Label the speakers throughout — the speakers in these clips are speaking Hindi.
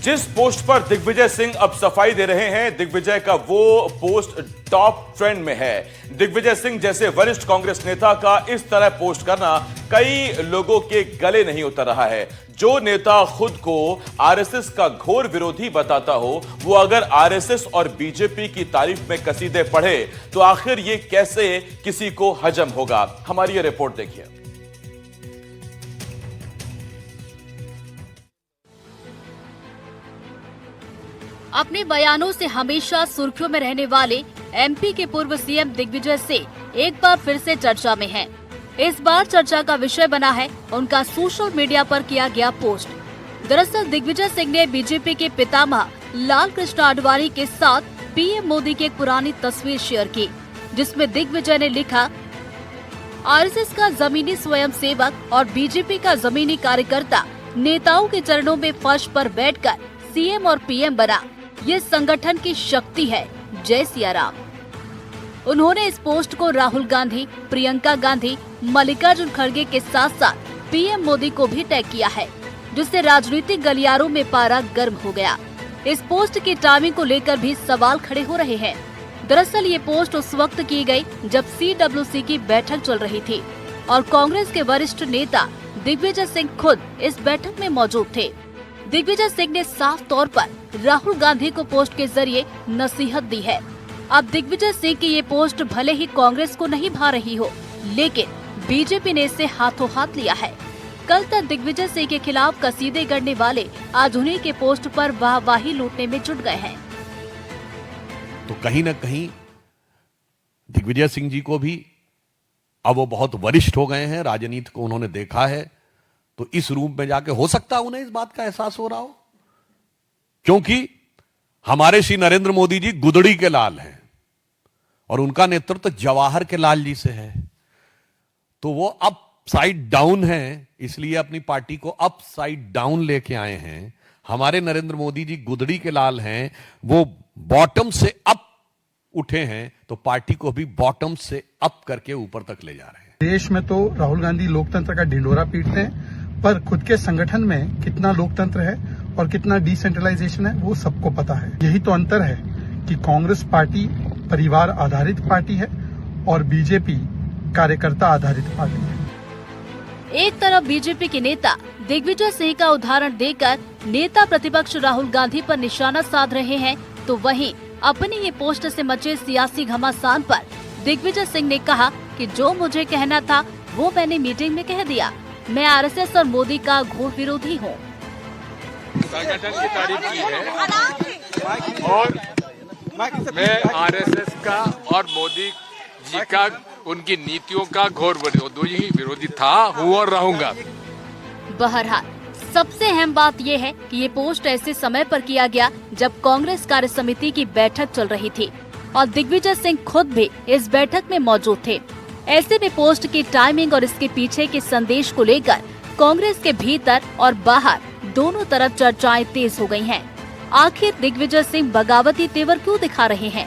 Speaker 1: जिस पोस्ट पर दिग्विजय सिंह अब सफाई दे रहे हैं, दिग्विजय का वो पोस्ट टॉप ट्रेंड में है। दिग्विजय सिंह जैसे वरिष्ठ कांग्रेस नेता का इस तरह पोस्ट करना कई लोगों के गले नहीं उतर रहा है। जो नेता खुद को आरएसएस का घोर विरोधी बताता हो, वो अगर आरएसएस और बीजेपी की तारीफ में कसीदे पढ़े तो आखिर ये कैसे किसी को हजम होगा? हमारी ये रिपोर्ट देखिए।
Speaker 2: अपने बयानों से हमेशा सुर्खियों में रहने वाले एमपी के पूर्व सीएम दिग्विजय सिंह एक बार फिर से चर्चा में हैं। इस बार चर्चा का विषय बना है उनका सोशल मीडिया पर किया गया पोस्ट। दरअसल दिग्विजय सिंह ने बीजेपी के पितामह लाल कृष्ण आडवाणी के साथ पीएम मोदी की एक पुरानी तस्वीर शेयर की, जिसमें दिग्विजय ने लिखा, आरएसएस का जमीनी स्वयंसेवक और बीजेपी का जमीनी कार्यकर्ता नेताओं के चरणों में फर्श पर बैठकर सीएम और पीएम बना। ये संगठन की शक्ति है, जय सिया राम। उन्होंने इस पोस्ट को राहुल गांधी, प्रियंका गांधी, मल्लिकार्जुन खड़गे के साथ साथ पीएम मोदी को भी टैग किया है, जिससे राजनीतिक गलियारों में पारा गर्म हो गया। इस पोस्ट की टाइमिंग को लेकर भी सवाल खड़े हो रहे हैं। दरअसल ये पोस्ट उस वक्त की गई जब सीडब्ल्यूसी की बैठक चल रही थी और कांग्रेस के वरिष्ठ नेता दिग्विजय सिंह खुद इस बैठक में मौजूद थे। दिग्विजय सिंह ने साफ तौर पर राहुल गांधी को पोस्ट के जरिए नसीहत दी है। अब दिग्विजय सिंह की ये पोस्ट भले ही कांग्रेस को नहीं भा रही हो, लेकिन बीजेपी ने इसे हाथों हाथ लिया है। कल तक दिग्विजय सिंह के खिलाफ कसीदे गढ़ने वाले आज उन्हीं के पोस्ट पर वाहवाही लूटने में जुट गए हैं।
Speaker 3: तो कहीं न कहीं दिग्विजय सिंह जी को भी अब वो बहुत वरिष्ठ हो गए हैं, राजनीति को उन्होंने देखा है, तो इस रूप में जाके हो सकता है उन्हें इस बात का एहसास हो रहा हो, क्योंकि हमारे श्री नरेंद्र मोदी जी गुदड़ी के लाल हैं और उनका नेतृत्व जवाहर के लाल जी से है। तो वो अप साइड डाउन है, इसलिए अपनी पार्टी को अप साइड डाउन लेके आए हैं। हमारे नरेंद्र मोदी जी गुदड़ी के लाल हैं, वो बॉटम से अप उठे हैं, तो पार्टी को भी बॉटम से अप करके ऊपर तक ले जा रहे हैं।
Speaker 4: देश में तो राहुल गांधी लोकतंत्र का ढिंढोरा पीटते हैं, पर खुद के संगठन में कितना लोकतंत्र है और कितना डिसेंट्रलाइजेशन है वो सबको पता है। यही तो अंतर है कि कांग्रेस पार्टी परिवार आधारित पार्टी है और बीजेपी कार्यकर्ता आधारित पार्टी है।
Speaker 2: एक तरफ बीजेपी के नेता दिग्विजय सिंह का उदाहरण देकर नेता प्रतिपक्ष राहुल गांधी पर निशाना साध रहे हैं, तो वहीं अपनी ये पोस्ट से मचे सियासी घमासान पर दिग्विजय सिंह ने कहा कि जो मुझे कहना था वो मैंने मीटिंग में कह दिया। मैं आरएसएस और मोदी का घोर विरोधी हूँ।
Speaker 5: संगठन की तारीफ की है और मैं आरएसएस का और मोदी जी का, उनकी नीतियों का घोर विरोधी था, हूँ और रहूंगा।
Speaker 2: बहरहाल सबसे अहम बात ये है कि ये पोस्ट ऐसे समय पर किया गया जब कांग्रेस कार्य समिति की बैठक चल रही थी और दिग्विजय सिंह खुद भी इस बैठक में मौजूद थे। ऐसे में पोस्ट की टाइमिंग और इसके पीछे के संदेश को लेकर कांग्रेस के भीतर और बाहर दोनों तरफ चर्चाएं तेज हो गई हैं। आखिर दिग्विजय सिंह बगावती तेवर क्यों दिखा रहे हैं?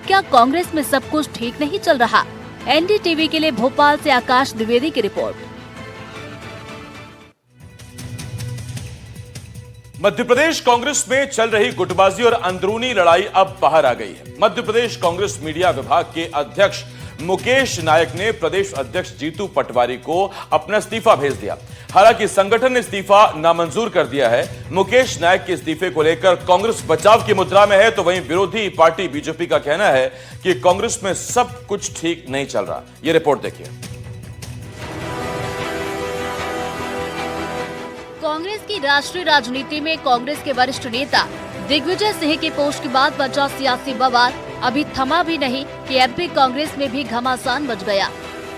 Speaker 2: क्या कांग्रेस में सब कुछ ठीक नहीं चल रहा? एनडीटीवी के लिए भोपाल से आकाश द्विवेदी की रिपोर्ट।
Speaker 1: मध्य प्रदेश कांग्रेस में चल रही गुटबाजी और अंदरूनी लड़ाई अब बाहर आ गई है। मध्य प्रदेश कांग्रेस मीडिया विभाग के अध्यक्ष मुकेश नायक ने प्रदेश अध्यक्ष जीतू पटवारी को अपना इस्तीफा भेज दिया। हालांकि संगठन ने इस्तीफा नामंजूर कर दिया है। मुकेश नायक के इस्तीफे को लेकर कांग्रेस बचाव की मुद्रा में है, तो वहीं विरोधी पार्टी बीजेपी का कहना है कि कांग्रेस में सब कुछ ठीक नहीं चल रहा। यह रिपोर्ट देखिए।
Speaker 2: कांग्रेस की राष्ट्रीय राजनीति में कांग्रेस के वरिष्ठ नेता दिग्विजय सिंह की पोस्ट के बाद बचा सियासी बवाल अभी थमा भी नहीं कि एमपी कांग्रेस में भी घमासान मच गया।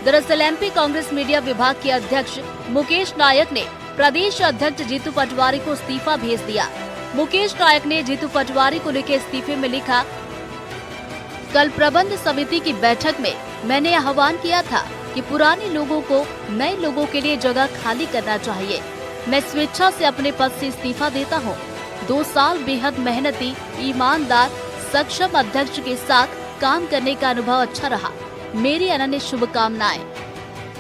Speaker 2: दरअसल एमपी कांग्रेस मीडिया विभाग के अध्यक्ष मुकेश नायक ने प्रदेश अध्यक्ष जीतू पटवारी को इस्तीफा भेज दिया। मुकेश नायक ने जीतू पटवारी को लिखे इस्तीफे में लिखा, कल प्रबंध समिति की बैठक में मैंने आह्वान किया था कि पुराने लोगों को नए लोगों के लिए जगह खाली करना चाहिए। मैं स्वेच्छा से अपने पद से इस्तीफा देता हूँ। 2 साल बेहद मेहनती, ईमानदार, सक्षम अध्यक्ष के साथ काम करने का अनुभव अच्छा रहा। मेरी अनन्य शुभकामनाएं।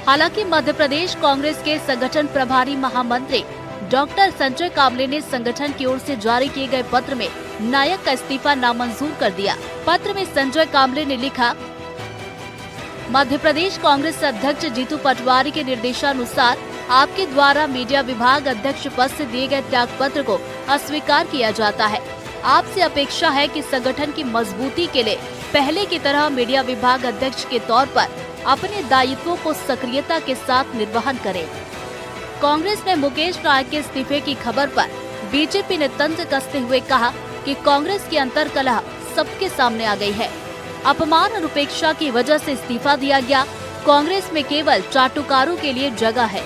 Speaker 2: हालांकि मध्य प्रदेश कांग्रेस के संगठन प्रभारी महामंत्री डॉक्टर संजय कामले ने संगठन की ओर से जारी किए गए पत्र में नायक का इस्तीफा नामंजूर कर दिया। पत्र में संजय कामले ने लिखा, मध्य प्रदेश कांग्रेस अध्यक्ष जीतू पटवारी के निर्देशानुसार आपके द्वारा मीडिया विभाग अध्यक्ष पद से दिए गए त्याग पत्र को अस्वीकार किया जाता है। आपसे अपेक्षा है कि संगठन की मजबूती के लिए पहले की तरह मीडिया विभाग अध्यक्ष के तौर पर अपने दायित्वों को सक्रियता के साथ निर्वहन करें। कांग्रेस ने मुकेश नायक के इस्तीफे की खबर पर बीजेपी ने तंज कसते हुए कहा कि कांग्रेस की अंतर्कलह सबके सामने आ गई है। अपमान और उपेक्षा की वजह से इस्तीफा दिया गया। कांग्रेस में केवल चाटुकारों के लिए जगह है।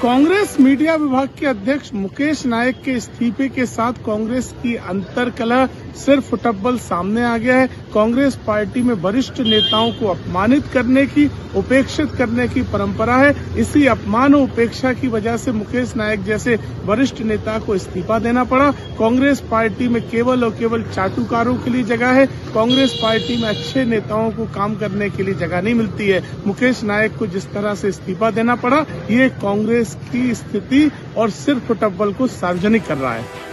Speaker 6: कांग्रेस मीडिया विभाग के अध्यक्ष मुकेश नायक के इस्तीफे के साथ कांग्रेस की अंतर्कलह सिर्फ फुटबॉल सामने आ गया है। कांग्रेस पार्टी में वरिष्ठ नेताओं को अपमानित करने की, उपेक्षित करने की परंपरा है। इसी अपमान और उपेक्षा की वजह से मुकेश नायक जैसे वरिष्ठ नेता को इस्तीफा देना पड़ा। कांग्रेस पार्टी में केवल और केवल चाटुकारों के लिए जगह है। कांग्रेस पार्टी में अच्छे नेताओं को काम करने के लिए जगह नहीं मिलती है। मुकेश नायक को जिस तरह से इस्तीफा देना पड़ा, ये कांग्रेस की स्थिति और सिर्फ फुटबॉल को सार्वजनिक कर रहा है।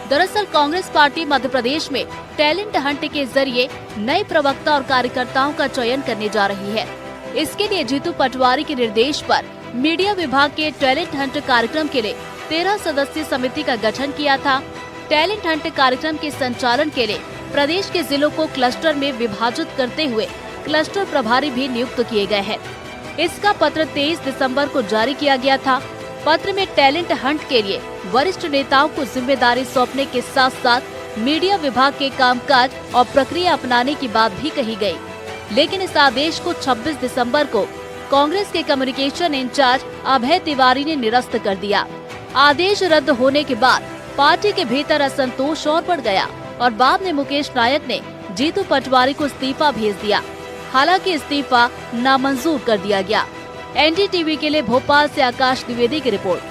Speaker 2: दरअसल कांग्रेस पार्टी मध्य प्रदेश में टैलेंट हंट के जरिए नए प्रवक्ता और कार्यकर्ताओं का चयन करने जा रही है। इसके लिए जीतू पटवारी के निर्देश पर मीडिया विभाग के टैलेंट हंट कार्यक्रम के लिए 13 सदस्यीय समिति का गठन किया था। टैलेंट हंट कार्यक्रम के संचालन के लिए प्रदेश के जिलों को क्लस्टर में विभाजित करते हुए क्लस्टर प्रभारी भी नियुक्त किए गए हैं। इसका पत्र 23 दिसंबर को जारी किया गया था। पत्र में टैलेंट हंट के लिए वरिष्ठ नेताओं को जिम्मेदारी सौंपने के साथ साथ मीडिया विभाग के कामकाज और प्रक्रिया अपनाने की बात भी कही गई। लेकिन इस आदेश को 26 दिसंबर को कांग्रेस के कम्युनिकेशन इंचार्ज अभय तिवारी ने निरस्त कर दिया। आदेश रद्द होने के बाद पार्टी के भीतर असंतोष और बढ़ गया और बाद में मुकेश नायक ने जीतू पटवारी को इस्तीफा भेज दिया। हालांकि इस्तीफा नामंजूर कर दिया गया। एनडीटीवी के लिए भोपाल से आकाश द्विवेदी की रिपोर्ट।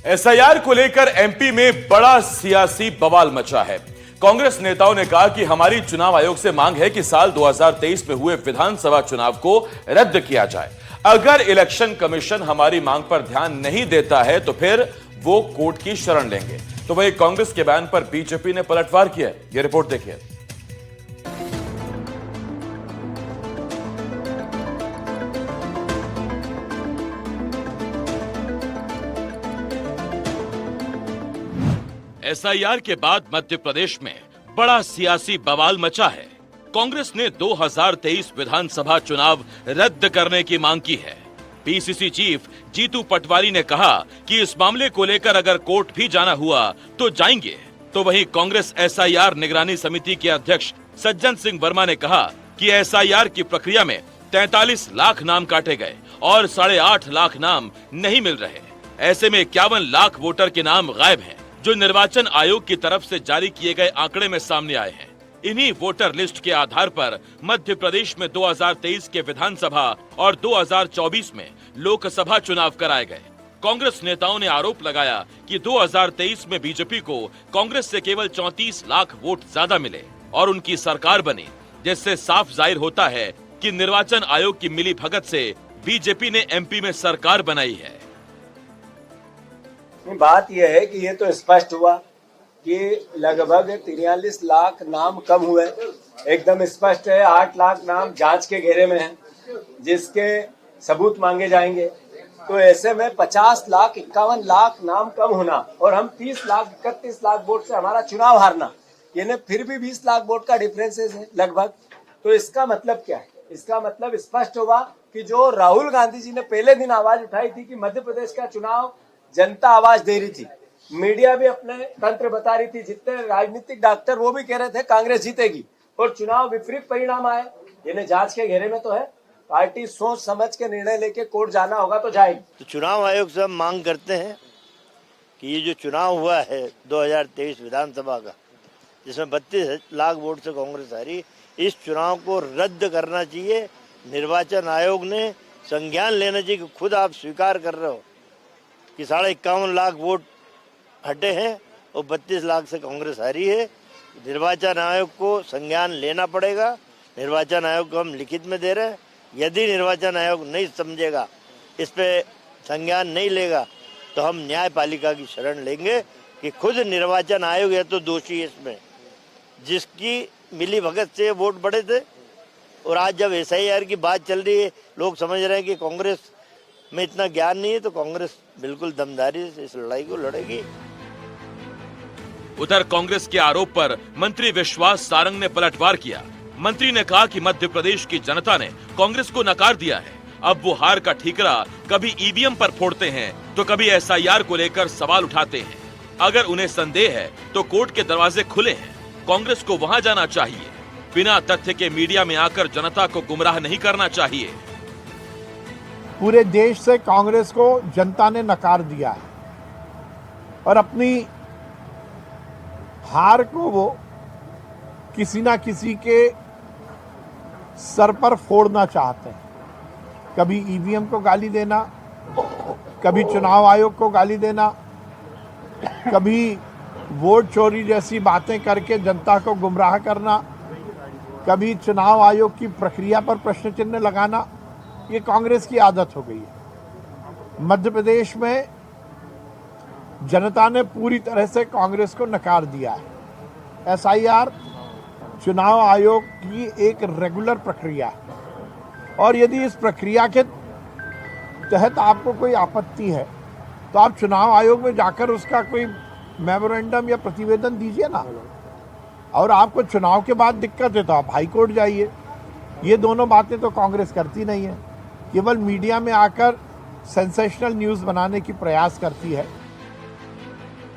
Speaker 1: एसआईआर को लेकर एमपी में बड़ा सियासी बवाल मचा है। कांग्रेस नेताओं ने कहा कि हमारी चुनाव आयोग से मांग है कि साल 2023 में हुए विधानसभा चुनाव को रद्द किया जाए। अगर इलेक्शन कमीशन हमारी मांग पर ध्यान नहीं देता है तो फिर वो कोर्ट की शरण लेंगे। तो वही कांग्रेस के बयान पर बीजेपी ने पलटवार किया। यह रिपोर्ट देखिए। एसआईआर के बाद मध्य प्रदेश में बड़ा सियासी बवाल मचा है। कांग्रेस ने 2023 विधानसभा चुनाव रद्द करने की मांग की है। पीसीसी चीफ जीतू पटवारी ने कहा कि इस मामले को लेकर अगर कोर्ट भी जाना हुआ तो जाएंगे। तो वहीं कांग्रेस एसआईआर निगरानी समिति के अध्यक्ष सज्जन सिंह वर्मा ने कहा कि एसआईआर की प्रक्रिया में 43 लाख नाम काटे गए और 8.5 लाख नाम नहीं मिल रहे। ऐसे में 51 लाख वोटर के नाम गायब हैं, जो निर्वाचन आयोग की तरफ से जारी किए गए आंकड़े में सामने आए हैं। इन्हीं वोटर लिस्ट के आधार पर मध्य प्रदेश में 2023 के विधानसभा और 2024 में लोकसभा चुनाव कराए गए। कांग्रेस नेताओं ने आरोप लगाया कि 2023 में बीजेपी को कांग्रेस से केवल 34 लाख वोट ज्यादा मिले और उनकी सरकार बनी, जिससे साफ जाहिर होता है कि निर्वाचन आयोग की मिली भगत से बीजेपी ने एमपी में सरकार बनाई है।
Speaker 7: बात यह है कि ये तो स्पष्ट हुआ कि लगभग 43 लाख नाम कम हुए। एकदम स्पष्ट है 8 लाख नाम जांच के घेरे में हैं, जिसके सबूत मांगे जाएंगे। तो ऐसे में 50 लाख 51 लाख नाम कम होना और हम 30 लाख 31 लाख वोट से हमारा चुनाव हारना, यानी फिर भी 20 लाख वोट का डिफरेंसेस है लगभग। तो इसका मतलब क्या है? इसका मतलब स्पष्ट हुआ कि जो राहुल गांधी जी ने पहले दिन आवाज उठाई थी कि मध्य प्रदेश का चुनाव जनता आवाज दे रही थी, मीडिया भी अपने तंत्र बता रही थी, जितने राजनीतिक डॉक्टर वो भी कह रहे थे कांग्रेस जीतेगी, और चुनाव विपरीत परिणाम आए। यानी जांच के घेरे में तो है। पार्टी सोच समझ के निर्णय लेके कोर्ट जाना होगा तो जाएगी।
Speaker 8: तो चुनाव आयोग से हम मांग करते हैं कि ये जो चुनाव हुआ है 2023 विधानसभा का, जिसमें 32 लाख वोट से कांग्रेस हारी, इस चुनाव को रद्द करना चाहिए। निर्वाचन आयोग ने संज्ञान लेना चाहिए। खुद आप स्वीकार कर रहे हो कि 51.5 लाख वोट हटे हैं और 32 लाख से कांग्रेस हारी है। निर्वाचन आयोग को संज्ञान लेना पड़ेगा। निर्वाचन आयोग को हम लिखित में दे रहे हैं, यदि निर्वाचन आयोग नहीं समझेगा, इस पे संज्ञान नहीं लेगा, तो हम न्यायपालिका की शरण लेंगे कि खुद निर्वाचन आयोग है तो दोषी इसमें, जिसकी मिली भगत से वोट बढ़े थे। और आज जब SIR की बात चल रही है, लोग समझ रहे हैं कि कांग्रेस में इतना ज्ञान नहीं है, तो कांग्रेस बिल्कुल दमदारी से इस लड़ाई को लड़ेगी।
Speaker 1: उधर कांग्रेस के आरोप पर मंत्री विश्वास सारंग ने पलटवार किया। मंत्री ने कहा कि मध्य प्रदेश की जनता ने कांग्रेस को नकार दिया है। अब वो हार का ठीकरा कभी EVM पर फोड़ते हैं तो कभी SIR को लेकर सवाल उठाते हैं। अगर उन्हें संदेह है तो कोर्ट के दरवाजे खुले हैं, कांग्रेस को वहां जाना चाहिए। बिना तथ्य के मीडिया में आकर जनता को गुमराह नहीं करना चाहिए।
Speaker 9: पूरे देश से कांग्रेस को जनता ने नकार दिया है और अपनी हार को वो किसी ना किसी के सर पर फोड़ना चाहते हैं। कभी EVM को गाली देना, कभी चुनाव आयोग को गाली देना, कभी वोट चोरी जैसी बातें करके जनता को गुमराह करना, कभी चुनाव आयोग की प्रक्रिया पर प्रश्न चिन्ह लगाना। ये कांग्रेस की आदत हो गई है। मध्य प्रदेश में जनता ने पूरी तरह से कांग्रेस को नकार दिया है। SIR चुनाव आयोग की एक रेगुलर प्रक्रिया है और यदि इस प्रक्रिया के तहत आपको कोई आपत्ति है तो आप चुनाव आयोग में जाकर उसका कोई मेमोरेंडम या प्रतिवेदन दीजिए ना। और आपको चुनाव के बाद दिक्कत है तो आप हाई कोर्ट जाइए। ये दोनों बातें तो कांग्रेस करती नहीं है, केवल मीडिया में आकर सेंसेशनल न्यूज बनाने की प्रयास करती है।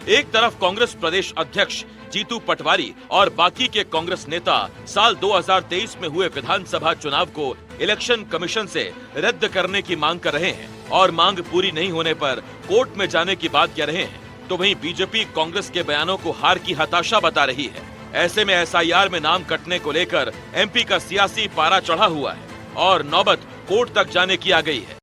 Speaker 1: एक तरफ कांग्रेस प्रदेश अध्यक्ष जीतू पटवारी और बाकी के कांग्रेस नेता साल 2023 में हुए विधानसभा चुनाव को इलेक्शन कमीशन से रद्द करने की मांग कर रहे हैं और मांग पूरी नहीं होने पर कोर्ट में जाने की बात कह रहे हैं, तो वहीं बीजेपी कांग्रेस के बयानों को हार की हताशा बता रही है। ऐसे में SIR में नाम कटने को लेकर MP का सियासी पारा चढ़ा हुआ है और नौबत कोर्ट तक जाने की आ गई है।